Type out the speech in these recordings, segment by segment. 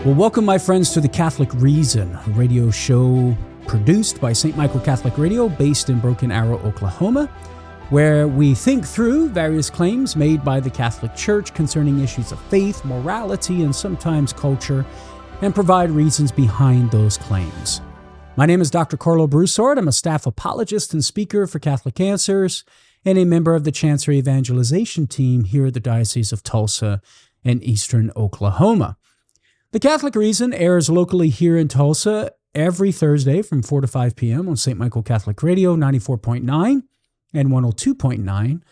Well, welcome, my friends, to The Catholic Reason, a radio show produced by St. Michael Catholic Radio, based in Broken Arrow, Oklahoma, where we think through various claims made by the Catholic Church concerning issues of faith, morality, and sometimes culture, and provide reasons behind those claims. My name is Dr. Carlo Broussard. I'm a staff apologist and speaker for Catholic Answers, and a member of the Chancery Evangelization team here at the Diocese of Tulsa in eastern Oklahoma. The Catholic Reason airs locally here in Tulsa every Thursday from 4 to 5 p.m. on St. Michael Catholic Radio 94.9 and 102.9.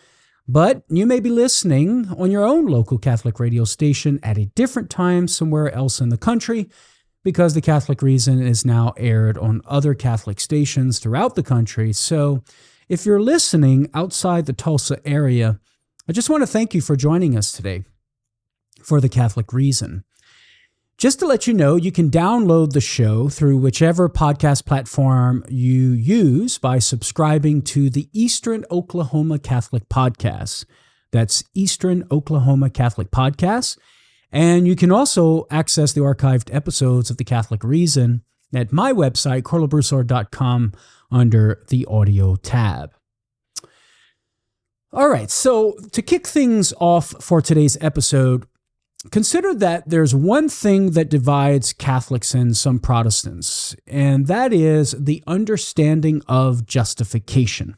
But you may be listening on your own local Catholic radio station at a different time somewhere else in the country, because the Catholic Reason is now aired on other Catholic stations throughout the country. So if you're listening outside the Tulsa area, I just want to thank you for joining us today for the Catholic Reason. Just to let you know, you can download the show through whichever podcast platform you use by subscribing to the Eastern Oklahoma Catholic Podcast. That's Eastern Oklahoma Catholic Podcast. And you can also access the archived episodes of The Catholic Reason at my website, carlobroussard.com, under the audio tab. All right, so to kick things off for today's episode, consider that there's one thing that divides Catholics and some Protestants, and that is the understanding of justification,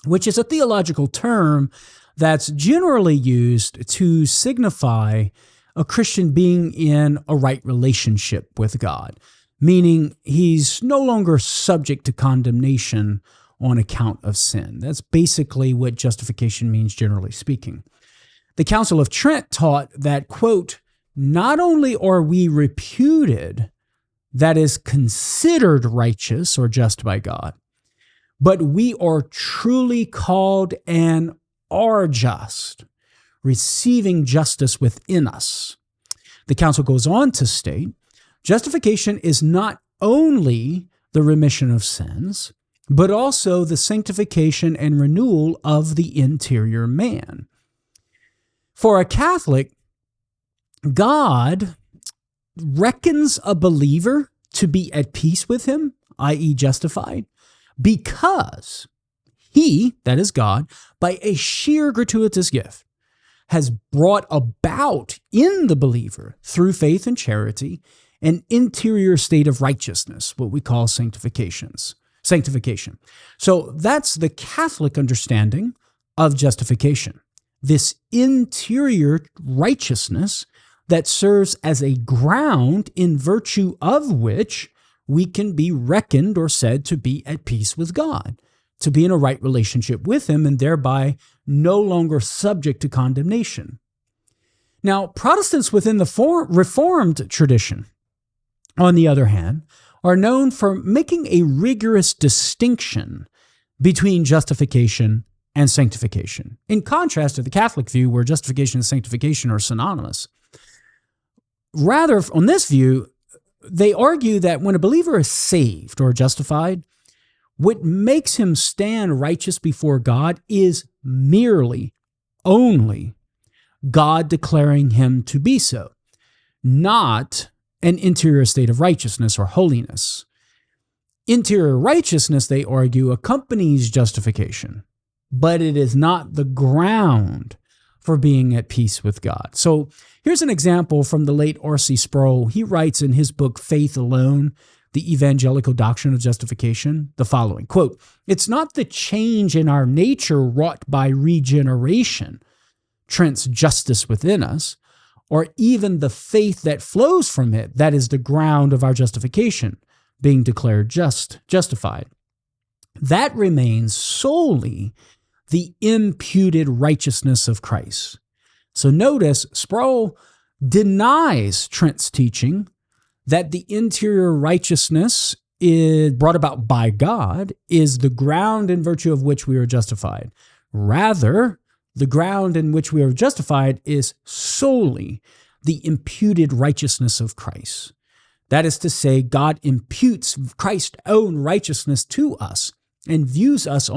which is a theological term that's generally used to signify a Christian being in a right relationship with God, meaning he's no longer subject to condemnation on account of sin. That's basically what justification means, generally speaking. The Council of Trent taught that, quote, not only are we reputed, that is, considered righteous or just by God, but we are truly called and are just, receiving justice within us. The Council goes on to state, justification is not only the remission of sins, but also the sanctification and renewal of the interior man. For a Catholic, God reckons a believer to be at peace with him, i.e. justified, because he, that is God, by a sheer gratuitous gift, has brought about in the believer, through faith and charity, an interior state of righteousness, what we call sanctification. So that's the Catholic understanding of justification. This interior righteousness that serves as a ground in virtue of which we can be reckoned or said to be at peace with God, to be in a right relationship with him and thereby no longer subject to condemnation. Now, Protestants within the Reformed tradition, on the other hand, are known for making a rigorous distinction between justification and sanctification, in contrast to the Catholic view where justification and sanctification are synonymous. Rather, on this view, they argue that when a believer is saved or justified, what makes him stand righteous before God is merely, only, God declaring him to be so, not an interior state of righteousness or holiness. Interior righteousness, they argue, accompanies justification, but it is not the ground for being at peace with God. So here's an example from the late R.C. Sproul. He writes in his book, Faith Alone, The Evangelical Doctrine of Justification, the following, quote, it's not the change in our nature wrought by regeneration, Trent's justice within us, or even the faith that flows from it that is the ground of our justification, being declared justified. That remains solely the imputed righteousness of Christ. So notice, Sproul denies Trent's teaching that the interior righteousness is brought about by God is the ground in virtue of which we are justified. Rather, the ground in which we are justified is solely the imputed righteousness of Christ. That is to say, God imputes Christ's own righteousness to us and views us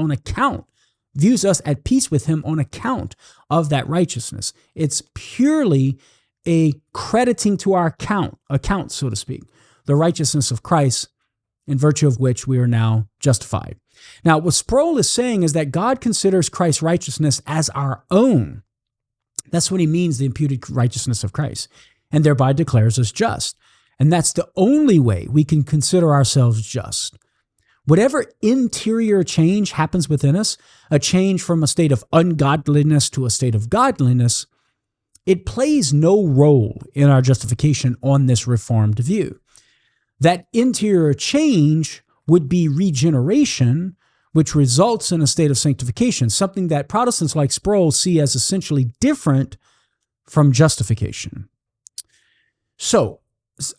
at peace with him on account of that righteousness. It's purely a crediting to our account, so to speak, the righteousness of Christ, in virtue of which we are now justified. Now, what Sproul is saying is that God considers Christ's righteousness as our own. That's what he means, the imputed righteousness of Christ, and thereby declares us just. And that's the only way we can consider ourselves just. Whatever interior change happens within us, a change from a state of ungodliness to a state of godliness, it plays no role in our justification on this reformed view. That interior change would be regeneration, which results in a state of sanctification, something that Protestants like Sproul see as essentially different from justification. So,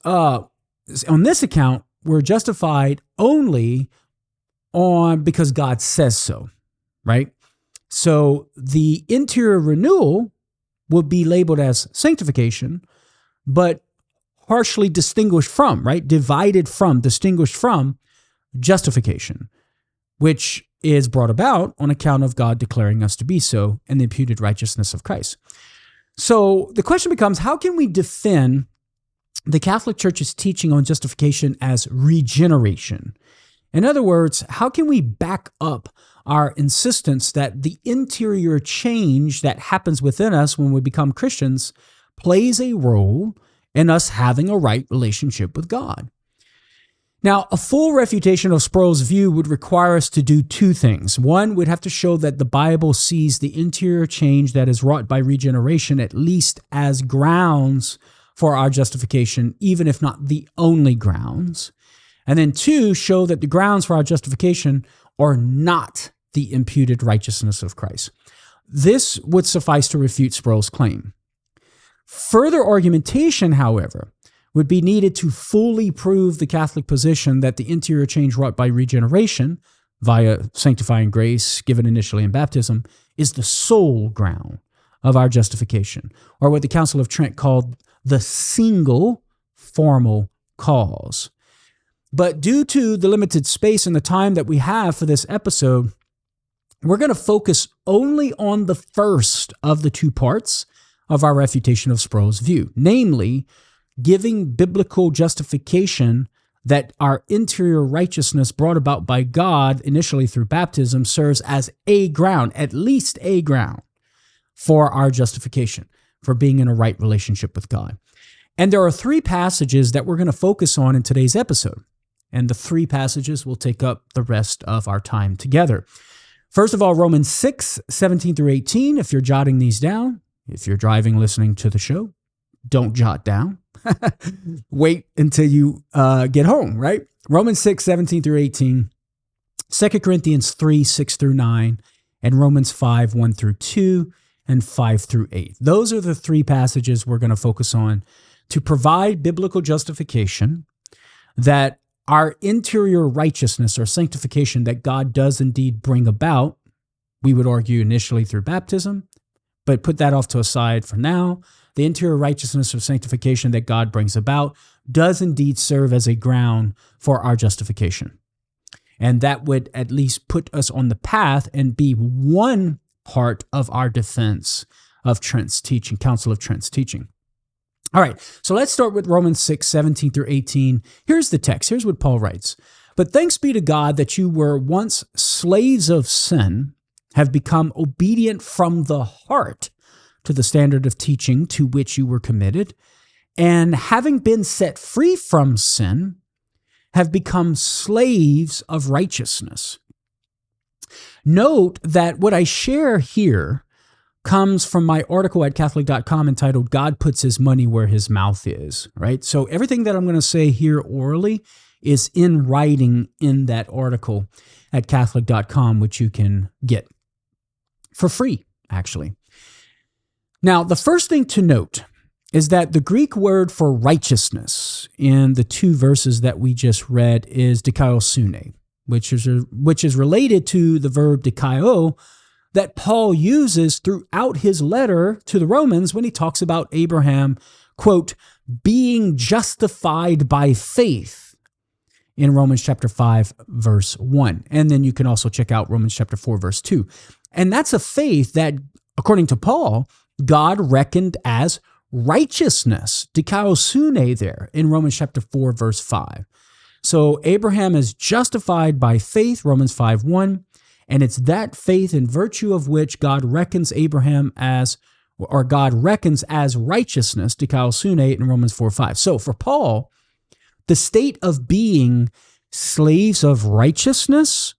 on this account, we're justified only because God says so, right? So the interior renewal would be labeled as sanctification, but harshly distinguished from, right? Distinguished from justification, which is brought about on account of God declaring us to be so and the imputed righteousness of Christ. So the question becomes, how can we defend the Catholic Church's teaching on justification as regeneration? In other words, how can we back up our insistence that the interior change that happens within us when we become Christians plays a role in us having a right relationship with God? Now, a full refutation of Sproul's view would require us to do two things. One, we'd have to show that the Bible sees the interior change that is wrought by regeneration at least as grounds for our justification, even if not the only grounds. And then two, show that the grounds for our justification are not the imputed righteousness of Christ. This would suffice to refute Sproul's claim. Further argumentation, however, would be needed to fully prove the Catholic position that the interior change wrought by regeneration via sanctifying grace given initially in baptism is the sole ground of our justification, or what the Council of Trent called the single formal cause. But due to the limited space and the time that we have for this episode, we're going to focus only on the first of the two parts of our refutation of Sproul's view, namely, giving biblical justification that our interior righteousness brought about by God initially through baptism serves as a ground, at least a ground, for our justification, for being in a right relationship with God. And there are three passages that we're going to focus on in today's episode. And the three passages will take up the rest of our time together. First of all, Romans 6, 17 through 18. If you're jotting these down, if you're driving, listening to the show, don't jot down. Wait until you get home, right? Romans 6, 17 through 18, 2 Corinthians 3, 6 through 9, and Romans 5, 1 through 2, and 5 through 8. Those are the three passages we're going to focus on to provide biblical justification that our interior righteousness or sanctification that God does indeed bring about, we would argue initially through baptism, but put that off to a side for now. The interior righteousness of sanctification that God brings about does indeed serve as a ground for our justification. And that would at least put us on the path and be one part of our defense of Trent's teaching, Council of Trent's teaching. All right, so let's start with Romans 6, 17 through 18. Here's the text. Here's what Paul writes. But thanks be to God that you were once slaves of sin, have become obedient from the heart to the standard of teaching to which you were committed, and having been set free from sin, have become slaves of righteousness. Note that what I share here comes from my article at Catholic.com entitled God Puts His Money Where His Mouth Is, right? So everything that I'm going to say here orally is in writing in that article at Catholic.com, which you can get for free, actually. Now, the first thing to note is that the Greek word for righteousness in the two verses that we just read is dikaiosune, which is related to the verb dikaio that Paul uses throughout his letter to the Romans when he talks about Abraham, quote, being justified by faith in Romans chapter 5, verse 1. And then you can also check out Romans chapter 4, verse 2. And that's a faith that, according to Paul, God reckoned as righteousness, dikaiosune there in Romans chapter 4, verse 5. So Abraham is justified by faith, Romans 5:1, and it's that faith in virtue of which God reckons Abraham as, or God reckons as righteousness, dikaiosune in Romans 4:5. So for Paul, the state of being slaves of righteousness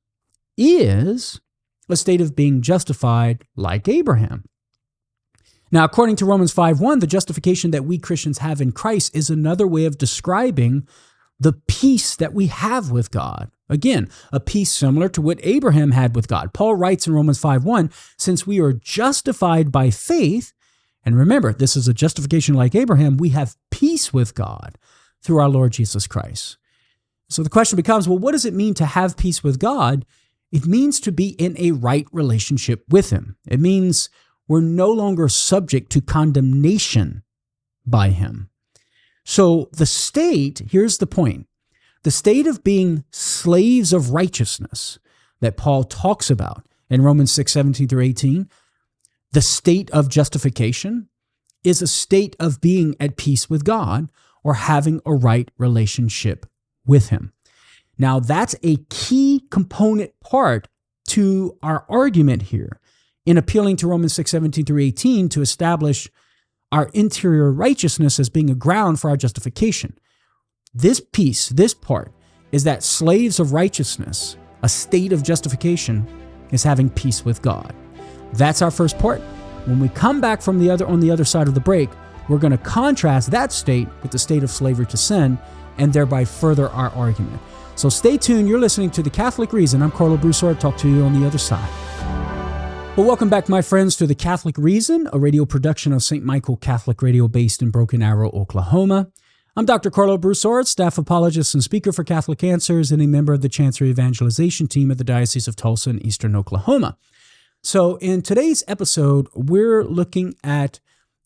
is a state of being justified like Abraham. Now, according to Romans 5:1, the justification that we Christians have in Christ is another way of describing the peace that we have with God. Again, a peace similar to what Abraham had with God. Paul writes in Romans 5:1, since we are justified by faith, and remember, this is a justification like Abraham, we have peace with God through our Lord Jesus Christ. So the question becomes, well, what does it mean to have peace with God? It means to be in a right relationship with Him. It means we're no longer subject to condemnation by Him. So the state, here's the point, the state of being slaves of righteousness that Paul talks about in Romans 6:17 through 18, the state of justification is a state of being at peace with God or having a right relationship with Him. Now, that's a key component part to our argument here in appealing to Romans 6:17 through 18 to establish our interior righteousness as being a ground for our justification. This piece, this part, is that slaves of righteousness, a state of justification, is having peace with God. That's our first part. When we come back from on the other side of the break, we're going to contrast that state with the state of slavery to sin and thereby further our argument. So stay tuned. You're listening to The Catholic Reason. I'm Carlo Broussard. Talk to you on the other side. Well, welcome back, my friends, to The Catholic Reason, a radio production of St. Michael Catholic Radio based in Broken Arrow, Oklahoma. I'm Dr. Carlo Broussard, staff apologist and speaker for Catholic Answers, and a member of the Chancery Evangelization team at the Diocese of Tulsa in Eastern Oklahoma. So in today's episode, we're looking at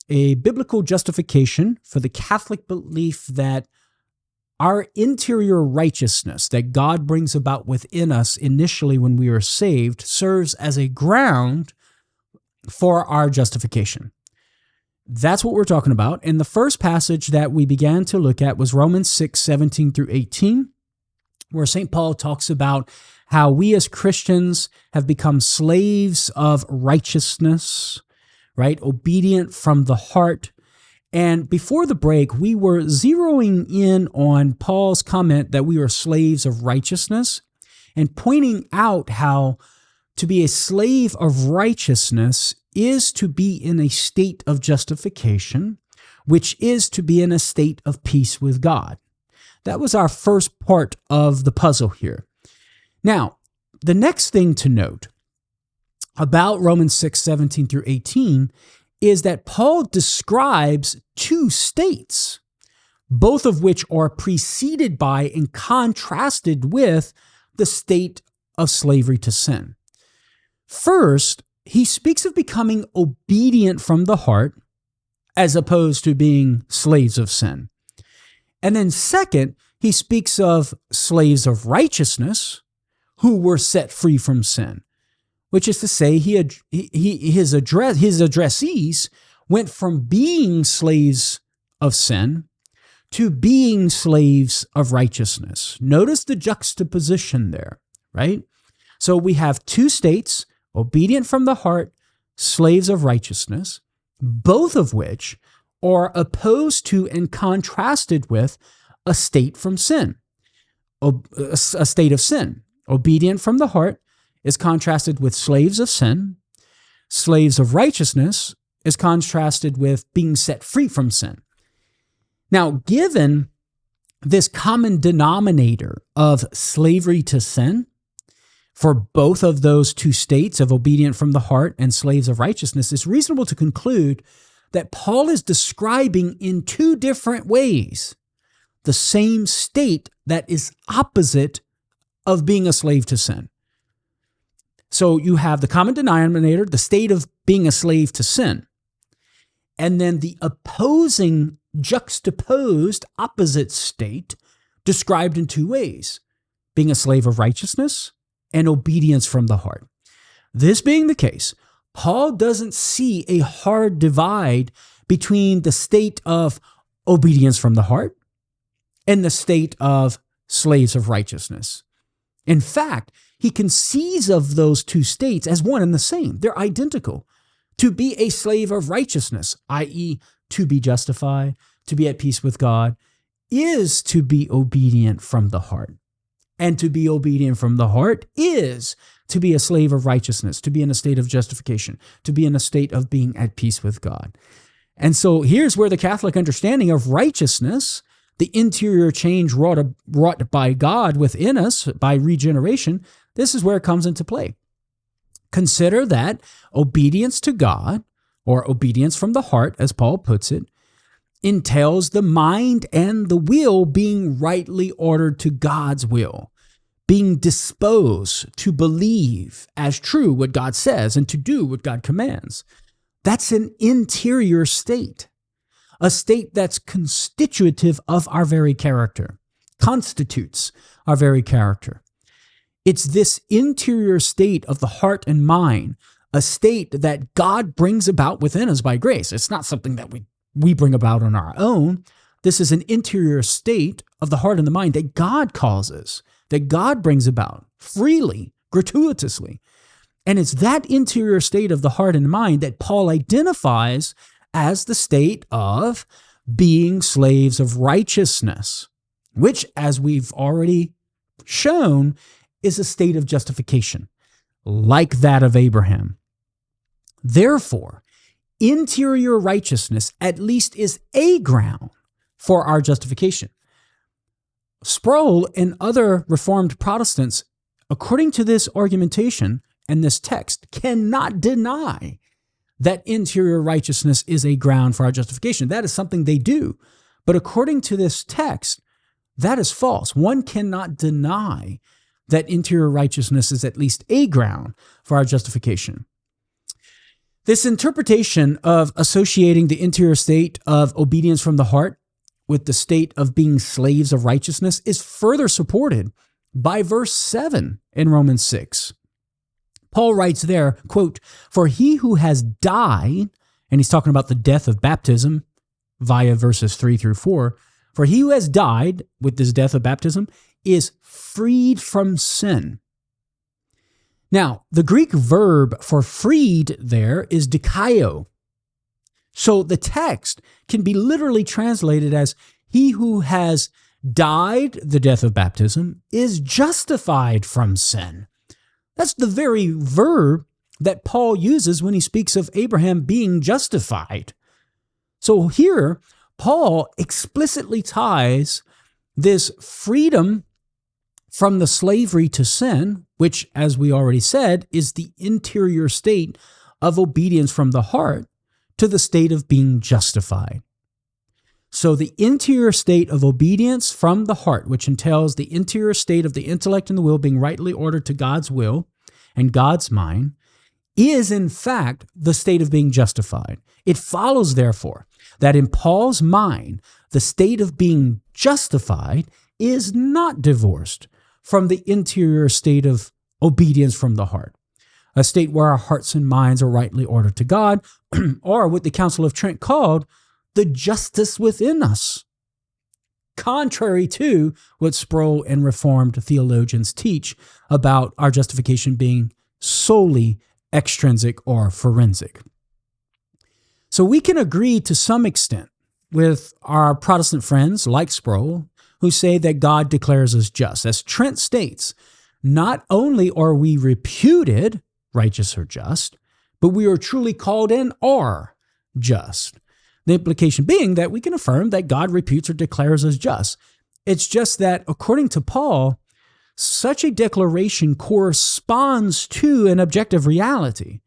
a biblical justification for the Catholic belief that our interior righteousness that God brings about within us initially when we are saved serves as a ground for our justification. That's what we're talking about. And the first passage that we began to look at was Romans 6:17 through 18, where St. Paul talks about how we as Christians have become slaves of righteousness, right? Obedient from the heart. And before the break, we were zeroing in on Paul's comment that we are slaves of righteousness and pointing out how to be a slave of righteousness is to be in a state of justification, which is to be in a state of peace with God. That was our first part of the puzzle here. Now, the next thing to note about Romans 6:17 through 18 is that Paul describes two states, both of which are preceded by and contrasted with the state of slavery to sin. First, he speaks of becoming obedient from the heart as opposed to being slaves of sin. And then second, he speaks of slaves of righteousness who were set free from sin, which is to say his addressees went from being slaves of sin to being slaves of righteousness. Notice the juxtaposition there, right? So we have two states, obedient from the heart, slaves of righteousness, both of which are opposed to and contrasted with a state from sin, a state of sin. Obedient from the heart is contrasted with slaves of sin. Slaves of righteousness is contrasted with being set free from sin. Now, given this common denominator of slavery to sin for both of those two states of obedient from the heart and slaves of righteousness, it's reasonable to conclude that Paul is describing in two different ways the same state that is opposite of being a slave to sin. So you have the common denominator, the state of being a slave to sin, and then the opposing, juxtaposed, opposite state described in two ways, being a slave of righteousness and obedience from the heart. This being the case, Paul doesn't see a hard divide between the state of obedience from the heart and the state of slaves of righteousness. In fact, he conceives of those two states as one and the same. They're identical. To be a slave of righteousness, i.e., to be justified, to be at peace with God, is to be obedient from the heart. And to be obedient from the heart is to be a slave of righteousness, to be in a state of justification, to be in a state of being at peace with God. And so here's where the Catholic understanding of righteousness, the interior change wrought by God within us by regeneration, this is where it comes into play. Consider that obedience to God, or obedience from the heart, as Paul puts it, entails the mind and the will being rightly ordered to God's will, being disposed to believe as true what God says and to do what God commands. That's an interior state, a state that's constitutive of our very character, constitutes our very character. It's this interior state of the heart and mind, a state that God brings about within us by grace. It's not something that we bring about on our own. This is an interior state of the heart and the mind that God causes, that God brings about freely, gratuitously. And it's that interior state of the heart and mind that Paul identifies as the state of being slaves of righteousness, which, as we've already shown, is a state of justification, like that of Abraham. Therefore, interior righteousness at least is a ground for our justification. Sproul and other Reformed Protestants, according to this argumentation and this text, cannot deny that interior righteousness is a ground for our justification. That is something they do. But according to this text, that is false. One cannot deny that interior righteousness is at least a ground for our justification. This interpretation of associating the interior state of obedience from the heart with the state of being slaves of righteousness is further supported by verse 7 in Romans 6. Paul writes there, quote, "For he who has died," and he's talking about the death of baptism via verses 3 through 4, "for he who has died with this death of baptism is freed from sin." Now, the Greek verb for freed there is dikaio. So the text can be literally translated as he who has died the death of baptism is justified from sin. That's the very verb that Paul uses when he speaks of Abraham being justified. So here, Paul explicitly ties this freedom from the slavery to sin, which, as we already said, is the interior state of obedience from the heart, to the state of being justified. So the interior state of obedience from the heart, which entails the interior state of the intellect and the will being rightly ordered to God's will and God's mind, is in fact the state of being justified. It follows, therefore, that in Paul's mind, the state of being justified is not divorced from the interior state of obedience from the heart, a state where our hearts and minds are rightly ordered to God, or what the Council of Trent called the justice within us, contrary to what Sproul and Reformed theologians teach about our justification being solely extrinsic or forensic. So we can agree to some extent with our Protestant friends like Sproul, who say that God declares us just. As Trent states, not only are we reputed righteous or just, but we are truly called and are just. The implication being that we can affirm that God reputes or declares us just. It's just that, according to Paul, such a declaration corresponds to an objective reality,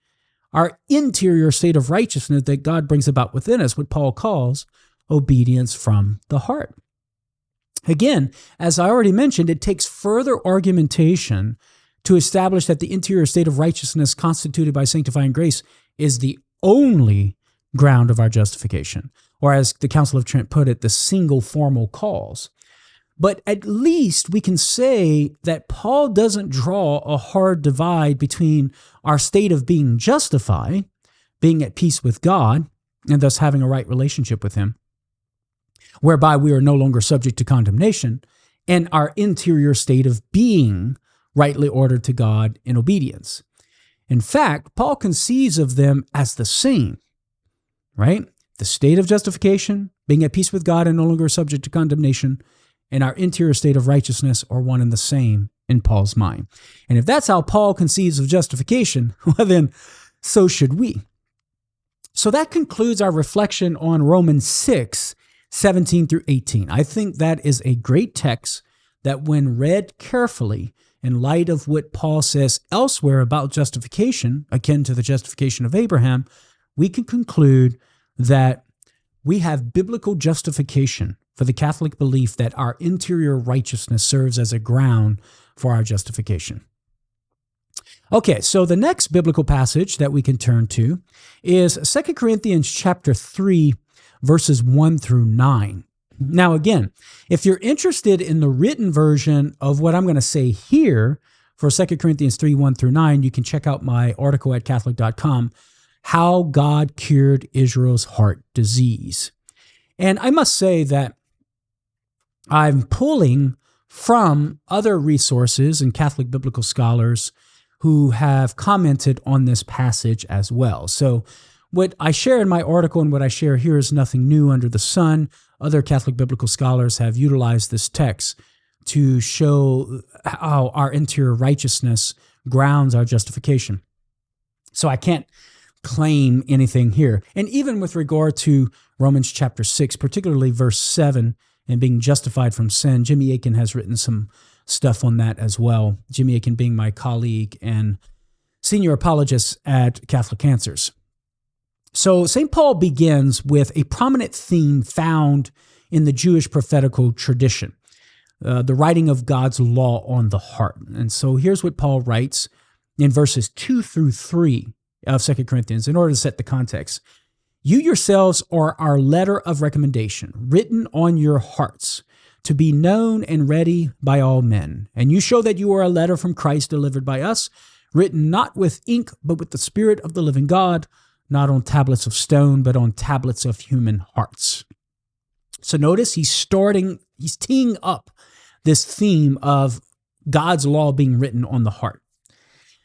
our interior state of righteousness that God brings about within us, what Paul calls obedience from the heart. Again, as I already mentioned, it takes further argumentation to establish that the interior state of righteousness constituted by sanctifying grace is the only ground of our justification, or as the Council of Trent put it, the single formal cause. But at least we can say that Paul doesn't draw a hard divide between our state of being justified, being at peace with God, and thus having a right relationship with him, whereby we are no longer subject to condemnation, and our interior state of being rightly ordered to God in obedience. In fact, Paul conceives of them as the same, right? The state of justification, being at peace with God and no longer subject to condemnation, and our interior state of righteousness are one and the same in Paul's mind. And if that's how Paul conceives of justification, well then, so should we. So that concludes our reflection on Romans 6, 17 through 18. I think that is a great text that, when read carefully in light of what Paul says elsewhere about justification, akin to the justification of Abraham, we can conclude that we have biblical justification for the Catholic belief that our interior righteousness serves as a ground for our justification. Okay, so the next biblical passage that we can turn to is 2 Corinthians chapter 3, verses 1 through 9. Now, again, if you're interested in the written version of what I'm going to say here for 2 Corinthians 3, 1 through 9, you can check out my article at Catholic.com, How God Cured Israel's Heart Disease. And I must say that I'm pulling from other resources and Catholic biblical scholars who have commented on this passage as well. So what I share in my article and what I share here is nothing new under the sun. Other Catholic biblical scholars have utilized this text to show how our interior righteousness grounds our justification. So I can't claim anything here. And even with regard to Romans chapter 6, particularly verse 7, and being justified from sin, Jimmy Akin has written some stuff on that as well. Jimmy Akin being my colleague and senior apologist at Catholic Answers. So St. Paul begins with a prominent theme found in the Jewish prophetical tradition, the writing of God's law on the heart. And so here's what Paul writes in verses 2 through 3 of 2 Corinthians in order to set the context. You yourselves are our letter of recommendation, written on your hearts, to be known and ready by all men. And you show that you are a letter from Christ delivered by us, written not with ink, but with the Spirit of the living God, not on tablets of stone, but on tablets of human hearts. So notice he's teeing up this theme of God's law being written on the heart.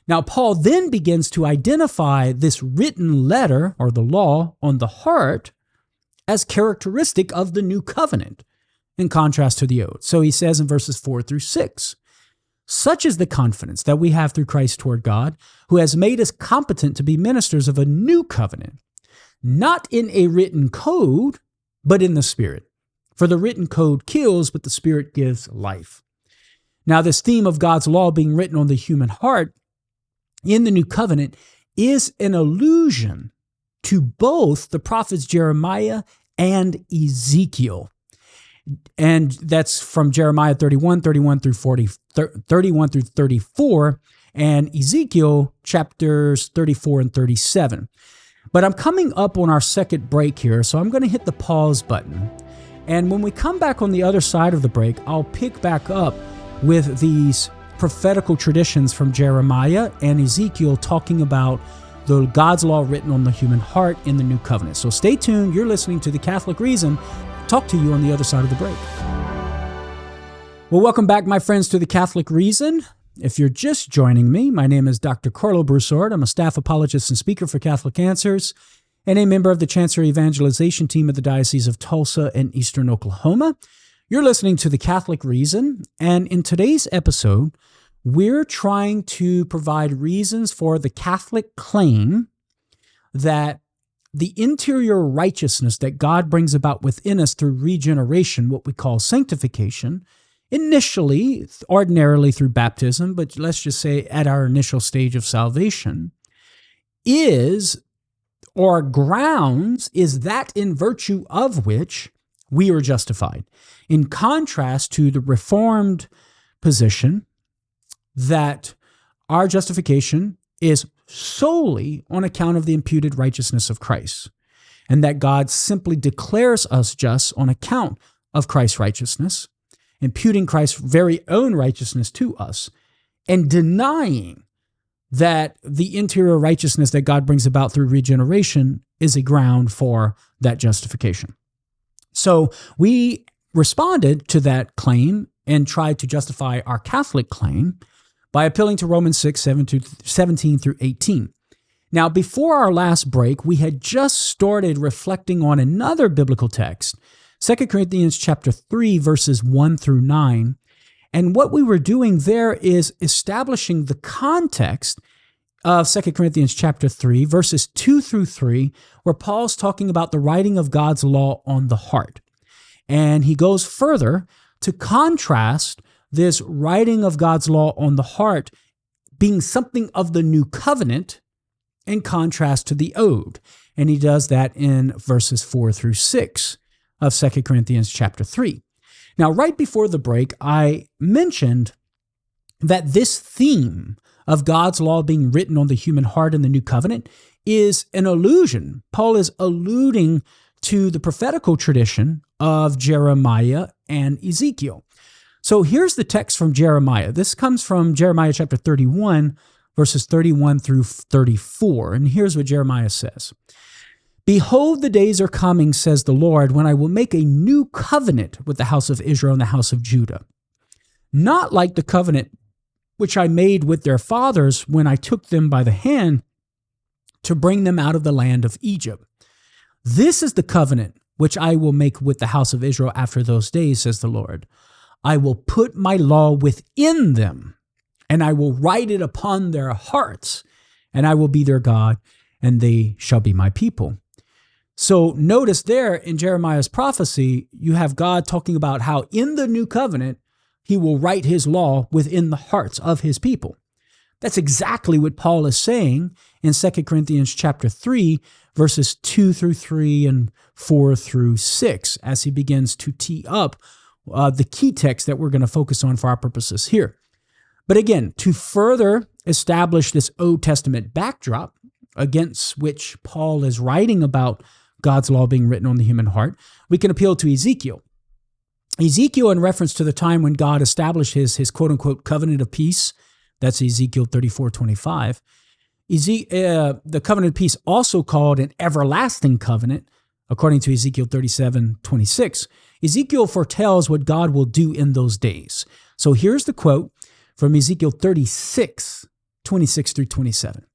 Now, Paul then begins to identify this written letter, or the law, on the heart as characteristic of the new covenant, in contrast to the old. So he says in verses 4 through 6, such is the confidence that we have through Christ toward God, who has made us competent to be ministers of a new covenant, not in a written code, but in the Spirit. For the written code kills, but the Spirit gives life. Now, this theme of God's law being written on the human heart in the new covenant is an allusion to both the prophets Jeremiah and Ezekiel. And that's from Jeremiah 31 through 34, and Ezekiel chapters 34 and 37. But I'm coming up on our second break here, so I'm going to hit the pause button. And when we come back on the other side of the break, I'll pick back up with these prophetical traditions from Jeremiah and Ezekiel talking about the God's law written on the human heart in the new covenant. So stay tuned. You're listening to The Catholic Reason. Talk to you on the other side of the break. Well, welcome back, my friends, to The Catholic Reason. If you're just joining me, my name is Dr. Carlo Broussard. I'm a staff apologist and speaker for Catholic Answers and a member of the Chancery Evangelization Team of the Diocese of Tulsa and Eastern Oklahoma. You're listening to The Catholic Reason, and in today's episode, we're trying to provide reasons for the Catholic claim that the interior righteousness that God brings about within us through regeneration, what we call sanctification, initially, ordinarily through baptism, but let's just say at our initial stage of salvation, is that in virtue of which we are justified. In contrast to the Reformed position that our justification is solely on account of the imputed righteousness of Christ, and that God simply declares us just on account of Christ's righteousness, imputing Christ's very own righteousness to us, and denying that the interior righteousness that God brings about through regeneration is a ground for that justification. So we responded to that claim and tried to justify our Catholic claim by appealing to Romans 6, 17 through 18. Now, before our last break, we had just started reflecting on another biblical text, 2 Corinthians chapter 3, verses 1 through 9. And what we were doing there is establishing the context of 2 Corinthians chapter 3, verses 2 through 3, where Paul's talking about the writing of God's law on the heart. And he goes further to contrast this writing of God's law on the heart being something of the new covenant in contrast to the old. And he does that in verses 4 through 6 of 2 Corinthians chapter 3. Now, right before the break, I mentioned that this theme of God's law being written on the human heart in the new covenant is an allusion. Paul is alluding to the prophetical tradition of Jeremiah and Ezekiel. So here's the text from Jeremiah. This comes from Jeremiah chapter 31, verses 31 through 34. And here's what Jeremiah says. Behold, the days are coming, says the Lord, when I will make a new covenant with the house of Israel and the house of Judah. Not like the covenant which I made with their fathers when I took them by the hand to bring them out of the land of Egypt. This is the covenant which I will make with the house of Israel after those days, says the Lord. I will put my law within them, and I will write it upon their hearts, and I will be their God, and they shall be my people. So notice there in Jeremiah's prophecy, you have God talking about how in the new covenant, he will write his law within the hearts of his people. That's exactly what Paul is saying in 2 Corinthians chapter 3, verses 2 through 3 and 4 through 6, as he begins to tee up the key text that we're going to focus on for our purposes here. But again, to further establish this Old Testament backdrop against which Paul is writing about God's law being written on the human heart, we can appeal to Ezekiel. Ezekiel, in reference to the time when God established his quote-unquote covenant of peace, that's Ezekiel 34:25. The covenant of peace, also called an everlasting covenant, according to Ezekiel 37:26. Ezekiel foretells what God will do in those days. So here's the quote from Ezekiel 36:26 through 27.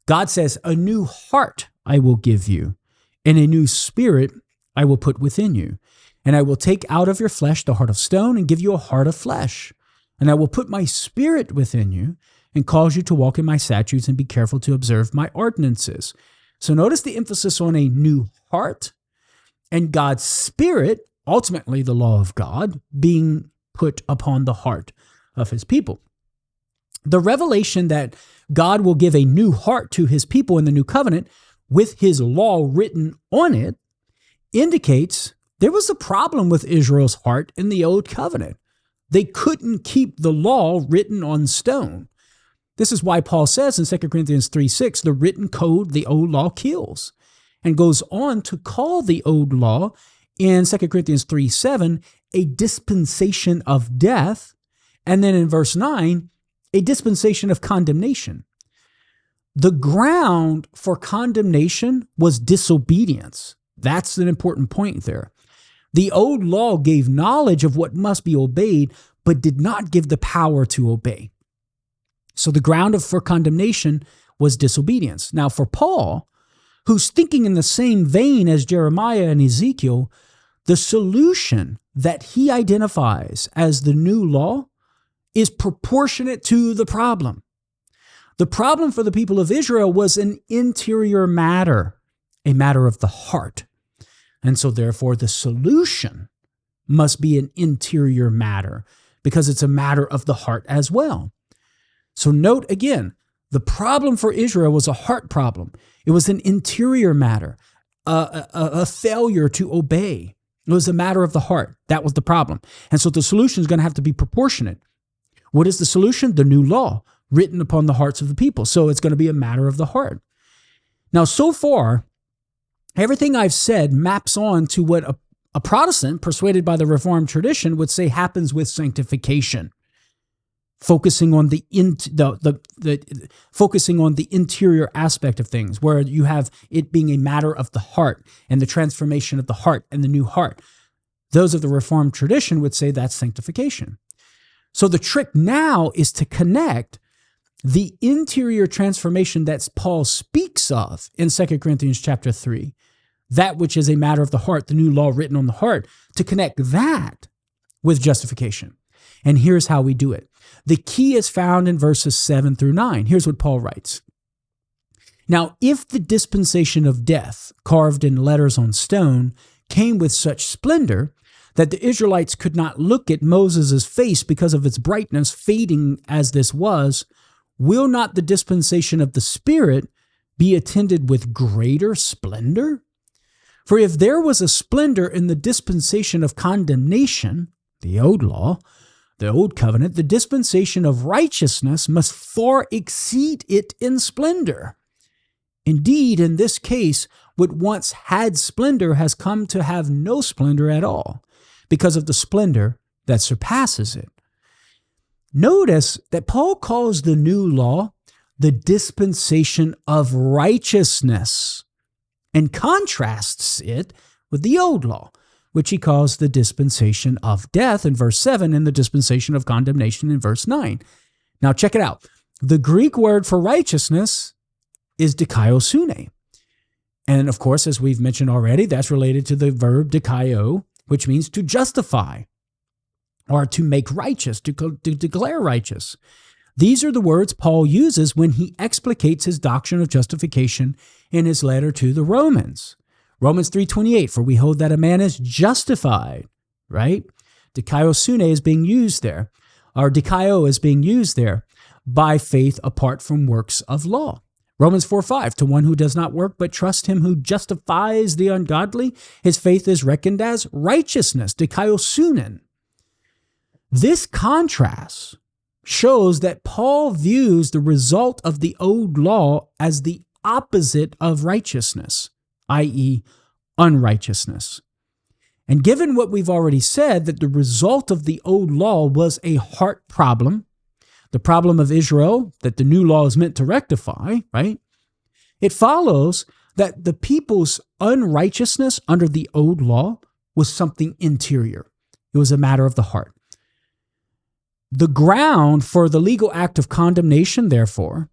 God says, "A new heart I will give you, and a new spirit I will put within you. And I will take out of your flesh the heart of stone and give you a heart of flesh. And I will put my spirit within you and cause you to walk in my statutes and be careful to observe my ordinances." So notice the emphasis on a new heart and God's spirit, ultimately the law of God, being put upon the heart of his people. The revelation that God will give a new heart to his people in the new covenant with his law written on it indicates there was a problem with Israel's heart in the old covenant. They couldn't keep the law written on stone. This is why Paul says in 2 Corinthians 3:6, the written code, the old law kills, and goes on to call the old law in 2 Corinthians 3:7 a dispensation of death, and then in verse 9, a dispensation of condemnation. The ground for condemnation was disobedience. That's an important point there. The old law gave knowledge of what must be obeyed, but did not give the power to obey. So the ground for condemnation was disobedience. Now for Paul, who's thinking in the same vein as Jeremiah and Ezekiel, the solution that he identifies as the new law is proportionate to the problem. The problem for the people of Israel was an interior matter, a matter of the heart. And so therefore the solution must be an interior matter because it's a matter of the heart as well. So note again, the problem for Israel was a heart problem. It was an interior matter, a failure to obey. It was a matter of the heart. That was the problem. And so the solution is going to have to be proportionate. What is the solution? The new law written upon the hearts of the people. So it's going to be a matter of the heart. Now, so far, everything I've said maps on to what a Protestant persuaded by the Reformed tradition would say happens with sanctification. focusing on focusing on the interior aspect of things, where you have it being a matter of the heart and the transformation of the heart and the new heart. Those of the Reformed tradition would say that's sanctification. So the trick now is to connect the interior transformation that Paul speaks of in 2 Corinthians chapter 3, that which is a matter of the heart, the new law written on the heart, to connect that with justification. And here's how we do it. The key is found in verses 7 through 9. Here's what Paul writes. Now, if the dispensation of death, carved in letters on stone, came with such splendor that the Israelites could not look at Moses' face because of its brightness, fading as this was, will not the dispensation of the Spirit be attended with greater splendor? For if there was a splendor in the dispensation of condemnation, the old law, the old covenant, the dispensation of righteousness must far exceed it in splendor. Indeed, in this case, what once had splendor has come to have no splendor at all, because of the splendor that surpasses it. Notice that Paul calls the new law the dispensation of righteousness and contrasts it with the old law, which he calls the dispensation of death in verse 7 and the dispensation of condemnation in verse 9. Now check it out. The Greek word for righteousness is dikaiosune. And of course, as we've mentioned already, that's related to the verb dikaio, which means to justify or to make righteous, to declare righteous. These are the words Paul uses when he explicates his doctrine of justification in his letter to the Romans. Romans 3:28, for we hold that a man is justified, right? Dikaiosune is being used there, or dikaio is being used there, by faith apart from works of law. Romans 4:5, to one who does not work but trust him who justifies the ungodly, his faith is reckoned as righteousness, dikaiosunen. This contrast shows that Paul views the result of the old law as the opposite of righteousness, i.e., unrighteousness. And given what we've already said, that the result of the old law was a heart problem, the problem of Israel that the new law is meant to rectify, right? It follows that the people's unrighteousness under the old law was something interior. It was a matter of the heart. The ground for the legal act of condemnation, therefore,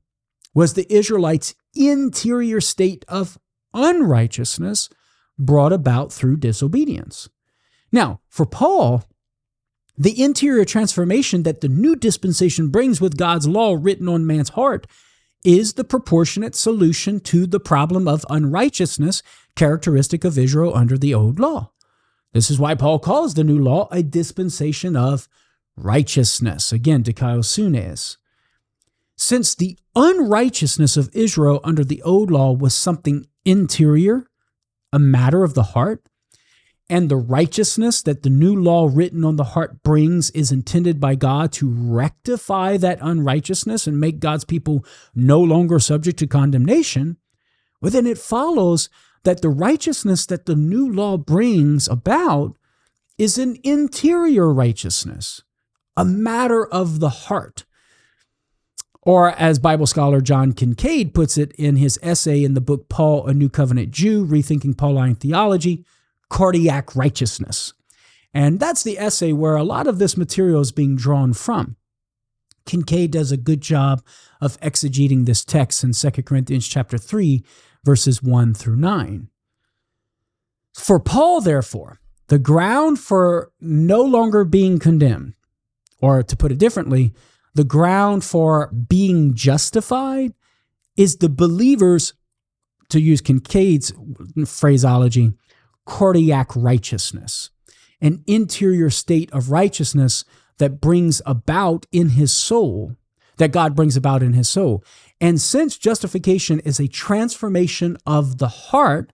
was the Israelites' interior state of unrighteousness brought about through disobedience. Now, for Paul, the interior transformation that the new dispensation brings with God's law written on man's heart is the proportionate solution to the problem of unrighteousness characteristic of Israel under the old law. This is why Paul calls the new law a dispensation of righteousness. Again, dikaiosune. Since the unrighteousness of Israel under the old law was something interior, a matter of the heart, and the righteousness that the new law written on the heart brings is intended by God to rectify that unrighteousness and make God's people no longer subject to condemnation, well, then it follows that the righteousness that the new law brings about is an interior righteousness, a matter of the heart. Or as Bible scholar John Kincaid puts it in his essay in the book Paul, a New Covenant Jew, Rethinking Pauline Theology, cardiac righteousness. And that's the essay where a lot of this material is being drawn from. Kincaid does a good job of exegeting this text in 2 Corinthians chapter 3, verses 1 through 9. For Paul, therefore, the ground for no longer being condemned, or to put it differently, the ground for being justified is the believer's, to use Kincaid's phraseology, cardiac righteousness, an interior state of righteousness that brings about in his soul, that God brings about in his soul. And since justification is a transformation of the heart,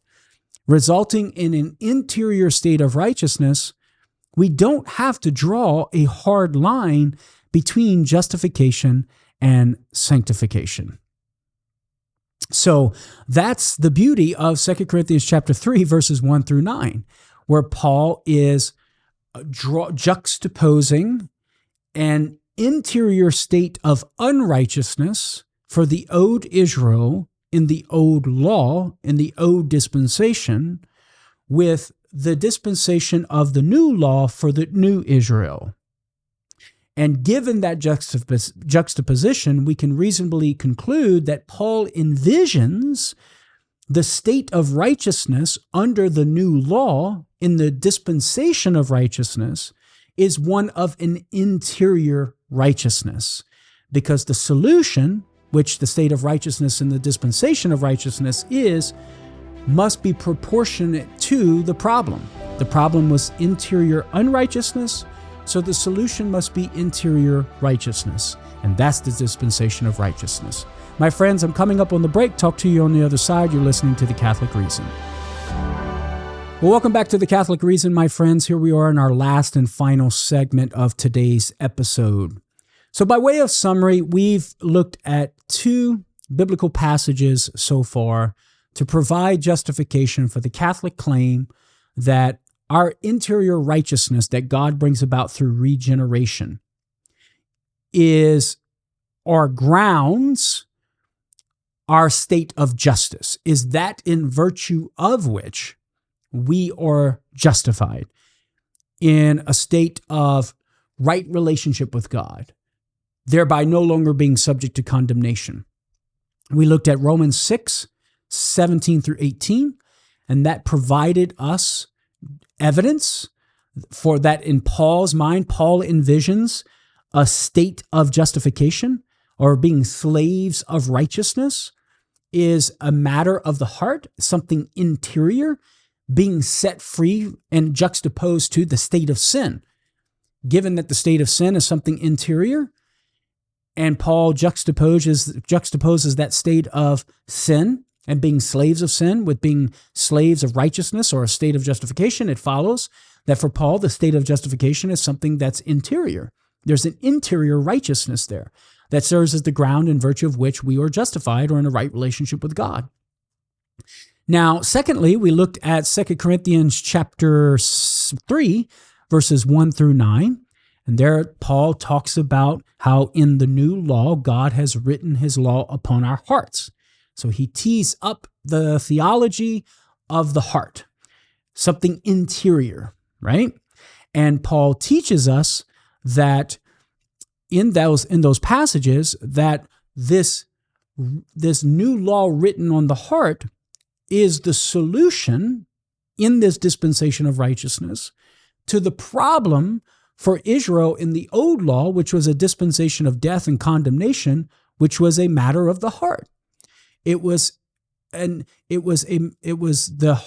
resulting in an interior state of righteousness, we don't have to draw a hard line between justification and sanctification. So that's the beauty of 2 Corinthians chapter 3, verses 1 through 9, where Paul is juxtaposing and interior state of unrighteousness for the old Israel in the old law, in the old dispensation, with the dispensation of the new law for the new Israel. And given that juxtaposition, we can reasonably conclude that Paul envisions the state of righteousness under the new law in the dispensation of righteousness is one of an interior righteousness, because the solution, which the state of righteousness in the dispensation of righteousness is, must be proportionate to the problem. The problem was interior unrighteousness, so the solution must be interior righteousness, and that's the dispensation of righteousness. My friends, I'm coming up on the break. Talk to you on the other side. You're listening to The Catholic Reason. Well, welcome back to The Catholic Reason, my friends. Here we are in our last and final segment of today's episode. So by way of summary, we've looked at two biblical passages so far to provide justification for the Catholic claim that our interior righteousness that God brings about through regeneration is our grounds, our state of justice, is that in virtue of which we are justified in a state of right relationship with God, thereby no longer being subject to condemnation. We looked at Romans 6:17 through 18, and that provided us evidence for that. In Paul's mind, Paul envisions a state of justification, or being slaves of righteousness, is a matter of the heart, something interior, being set free and juxtaposed to the state of sin. Given that the state of sin is something interior, and Paul juxtaposes that state of sin and being slaves of sin with being slaves of righteousness, or a state of justification, it follows that for Paul, the state of justification is something that's interior. There's an interior righteousness there that serves as the ground in virtue of which we are justified or in a right relationship with God. Now, secondly, we looked at 2 Corinthians chapter 3, verses 1 through 9. And there Paul talks about how in the new law, God has written his law upon our hearts. So he tees up the theology of the heart, something interior, right? And Paul teaches us that in those passages that this new law written on the heart is the solution in this dispensation of righteousness to the problem for Israel in the old law, which was a dispensation of death and condemnation, which was a matter of the heart. It was the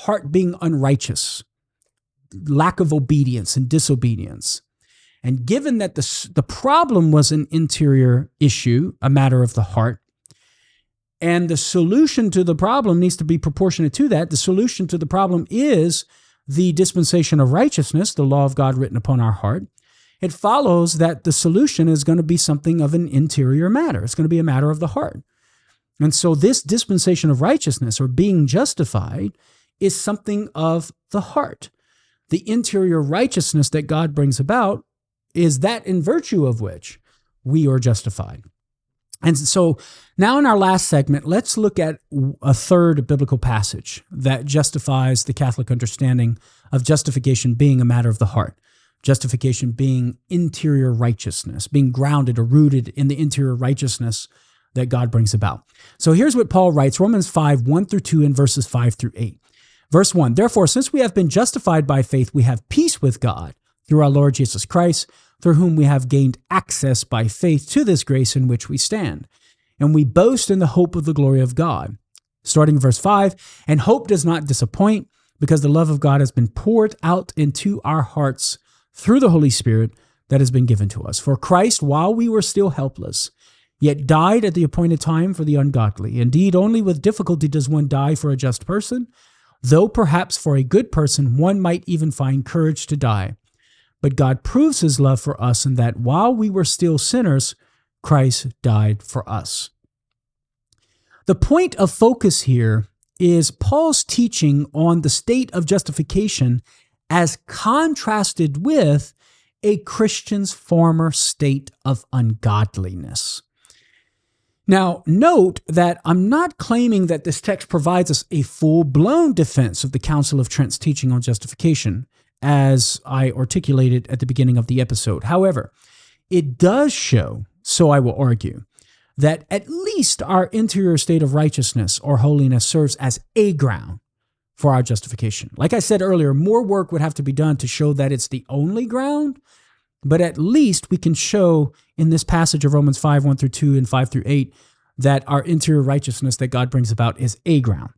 heart being unrighteous, lack of obedience and disobedience. And given that the problem was an interior issue, a matter of the heart, and the solution to the problem needs to be proportionate to that, the solution to the problem is the dispensation of righteousness, the law of God written upon our heart, it follows that the solution is going to be something of an interior matter. It's going to be a matter of the heart. And so this dispensation of righteousness, or being justified, is something of the heart. The interior righteousness that God brings about is that in virtue of which we are justified. And so now in our last segment, let's look at a third biblical passage that justifies the Catholic understanding of justification being a matter of the heart. Justification being interior righteousness, being grounded or rooted in the interior righteousness that God brings about. So here's what Paul writes, Romans 5, 1 through 2, and verses 5 through 8. Verse 1, therefore, since we have been justified by faith, we have peace with God through our Lord Jesus Christ, through whom we have gained access by faith to this grace in which we stand. And we boast in the hope of the glory of God. Starting verse 5, and hope does not disappoint, because the love of God has been poured out into our hearts through the Holy Spirit that has been given to us. For Christ, while we were still helpless, yet died at the appointed time for the ungodly. Indeed, only with difficulty does one die for a just person, though perhaps for a good person one might even find courage to die. But God proves his love for us in that while we were still sinners, Christ died for us. The point of focus here is Paul's teaching on the state of justification as contrasted with a Christian's former state of ungodliness. Now, note that I'm not claiming that this text provides us a full-blown defense of the Council of Trent's teaching on justification, as I articulated at the beginning of the episode. However, it does show, so I will argue, that at least our interior state of righteousness or holiness serves as a ground for our justification. Like I said earlier, more work would have to be done to show that it's the only ground, but at least we can show in this passage of Romans 5, 1 through 2 and 5 through 8 that our interior righteousness that God brings about is a ground.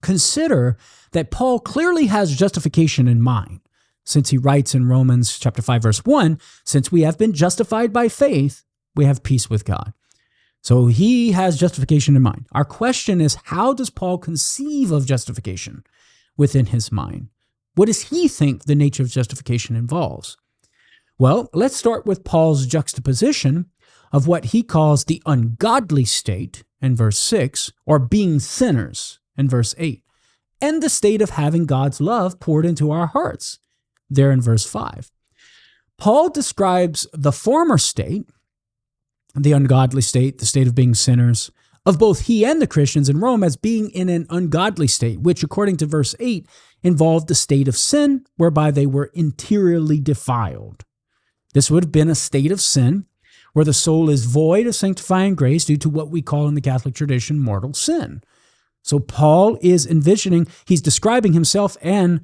Consider that Paul clearly has justification in mind, since he writes in Romans chapter 5, verse 1, since we have been justified by faith, we have peace with God. So he has justification in mind. Our question is, how does Paul conceive of justification within his mind? What does he think the nature of justification involves? Well, let's start with Paul's juxtaposition of what he calls the ungodly state in verse 6, or being sinners in verse 8, and the state of having God's love poured into our hearts there in verse 5. Paul describes the former state, the ungodly state, the state of being sinners, of both he and the Christians in Rome as being in an ungodly state, which according to verse 8 involved the state of sin whereby they were interiorly defiled. This would have been a state of sin where the soul is void of sanctifying grace due to what we call in the Catholic tradition mortal sin. So Paul is envisioning, he's describing himself and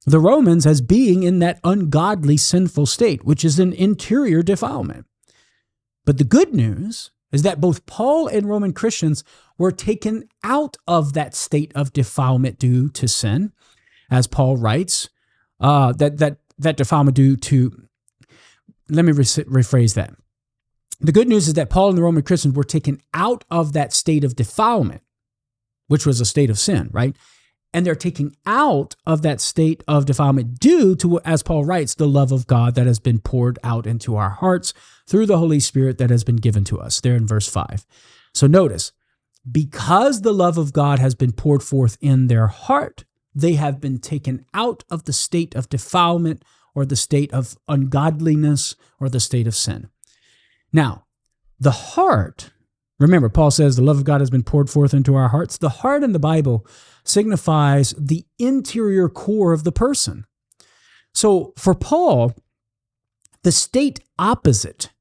the Romans as being in that ungodly sinful state, which is an interior defilement. But the good news is that both Paul and Roman Christians were taken out of that state of defilement due to sin, as Paul writes, that defilement due to, let me rephrase that. The good news is that Paul and the Roman Christians were taken out of that state of defilement, which was a state of sin, right? And they're taking out of that state of defilement due to, as Paul writes, the love of God that has been poured out into our hearts through the Holy Spirit that has been given to us, there in verse 5. So notice, because the love of God has been poured forth in their heart, they have been taken out of the state of defilement or the state of ungodliness or the state of sin. Now, the heart, remember, Paul says the love of God has been poured forth into our hearts. The heart in the Bible signifies the interior core of the person. So for Paul, the state opposite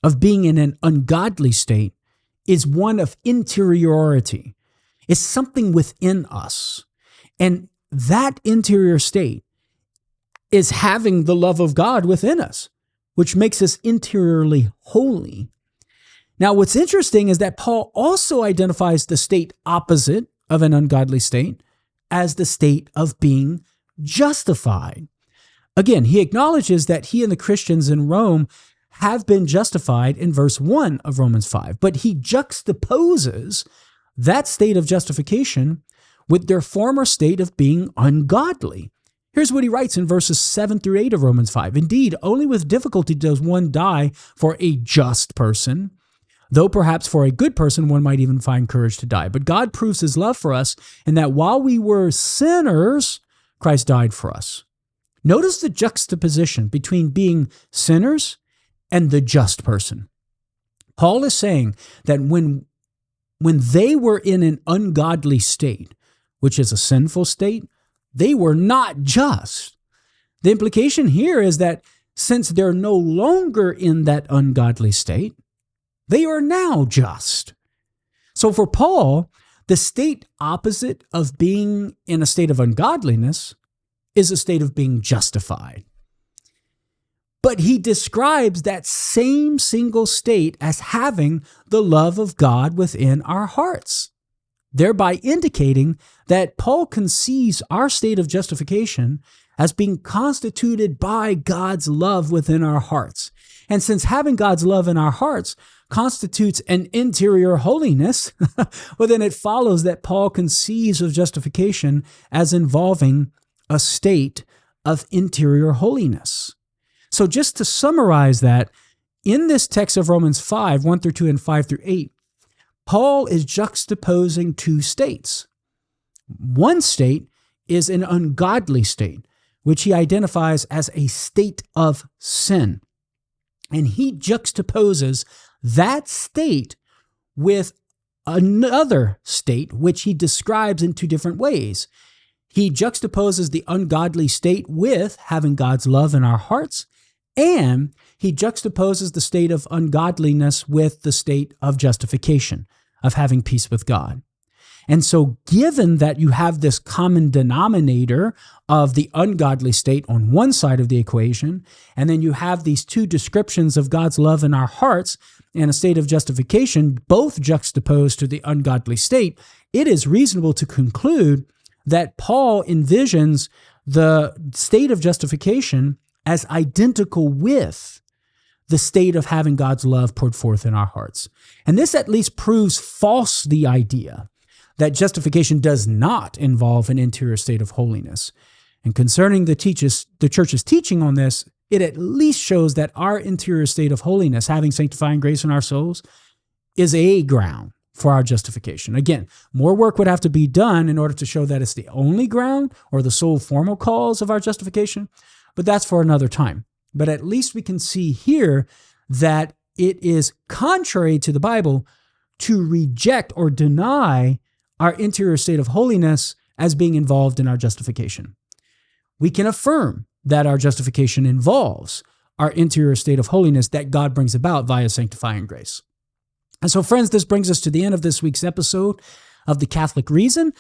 of being in an ungodly state is one of interiority. It's something within us. And that interior state is having the love of God within us, which makes us interiorly holy. Now, what's interesting is that Paul also identifies the state opposite of an ungodly state as the state of being justified. Again, he acknowledges that he and the Christians in Rome have been justified in verse 1 of Romans 5, but he juxtaposes that state of justification with their former state of being ungodly. Here's what he writes in verses 7 through 8 of Romans 5. Indeed, only with difficulty does one die for a just person, though perhaps for a good person one might even find courage to die. But God proves his love for us in that while we were sinners, Christ died for us. Notice the juxtaposition between being sinners and the just person. Paul is saying that when they were in an ungodly state, which is a sinful state, they were not just. The implication here is that since they're no longer in that ungodly state, they are now just. So for Paul, the state opposite of being in a state of ungodliness is a state of being justified. But he describes that same single state as having the love of God within our hearts, thereby indicating that Paul conceives our state of justification as being constituted by God's love within our hearts. And since having God's love in our hearts constitutes an interior holiness, well, then it follows that Paul conceives of justification as involving a state of interior holiness. So just to summarize that, in this text of Romans 5, 1 through 2 and 5 through 8, Paul is juxtaposing two states. One state is an ungodly state, which he identifies as a state of sin. And he juxtaposes that state with another state, which he describes in two different ways. He juxtaposes the ungodly state with having God's love in our hearts, and he juxtaposes the state of ungodliness with the state of justification, of having peace with God. And so given that you have this common denominator of the ungodly state on one side of the equation, and then you have these two descriptions of God's love in our hearts and a state of justification, both juxtaposed to the ungodly state, it is reasonable to conclude that Paul envisions the state of justification as identical with the state of having God's love poured forth in our hearts. And this at least proves false the idea that justification does not involve an interior state of holiness. And concerning the church's teaching on this, it at least shows that our interior state of holiness, having sanctifying grace in our souls, is a ground for our justification. Again, more work would have to be done in order to show that it's the only ground or the sole formal cause of our justification, but that's for another time. But at least we can see here that it is contrary to the Bible to reject or deny our interior state of holiness as being involved in our justification. We can affirm that our justification involves our interior state of holiness that God brings about via sanctifying grace. And so, friends, this brings us to the end of this week's episode of The Catholic Reason.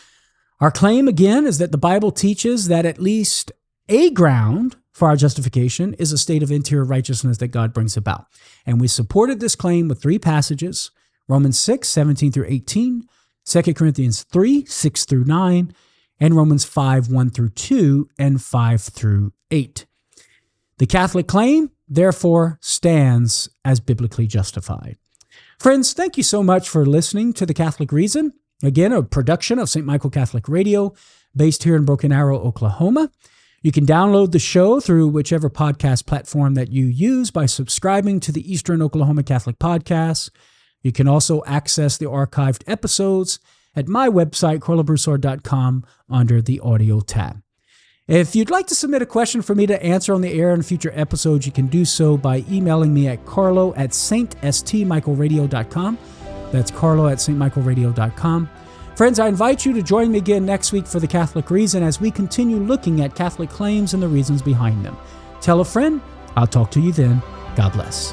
Our claim, again, is that the Bible teaches that at least a ground for our justification is a state of interior righteousness that God brings about. And we supported this claim with three passages: Romans 6, 17 through 18, 2 Corinthians 3, 6 through 9, and Romans 5, 1 through 2, and 5 through 8. The Catholic claim, therefore, stands as biblically justified. Friends, thank you so much for listening to The Catholic Reason. Again, a production of St. Michael Catholic Radio, based here in Broken Arrow, Oklahoma. You can download the show through whichever podcast platform that you use by subscribing to the Eastern Oklahoma Catholic Podcast. You can also access the archived episodes at my website, carlobroussard.com, under the audio tab. If you'd like to submit a question for me to answer on the air in future episodes, you can do so by emailing me at carlo@stmichaelradio.com. That's carlo@stmichaelradio.com. Friends, I invite you to join me again next week for The Catholic Reason as we continue looking at Catholic claims and the reasons behind them. Tell a friend. I'll talk to you then. God bless.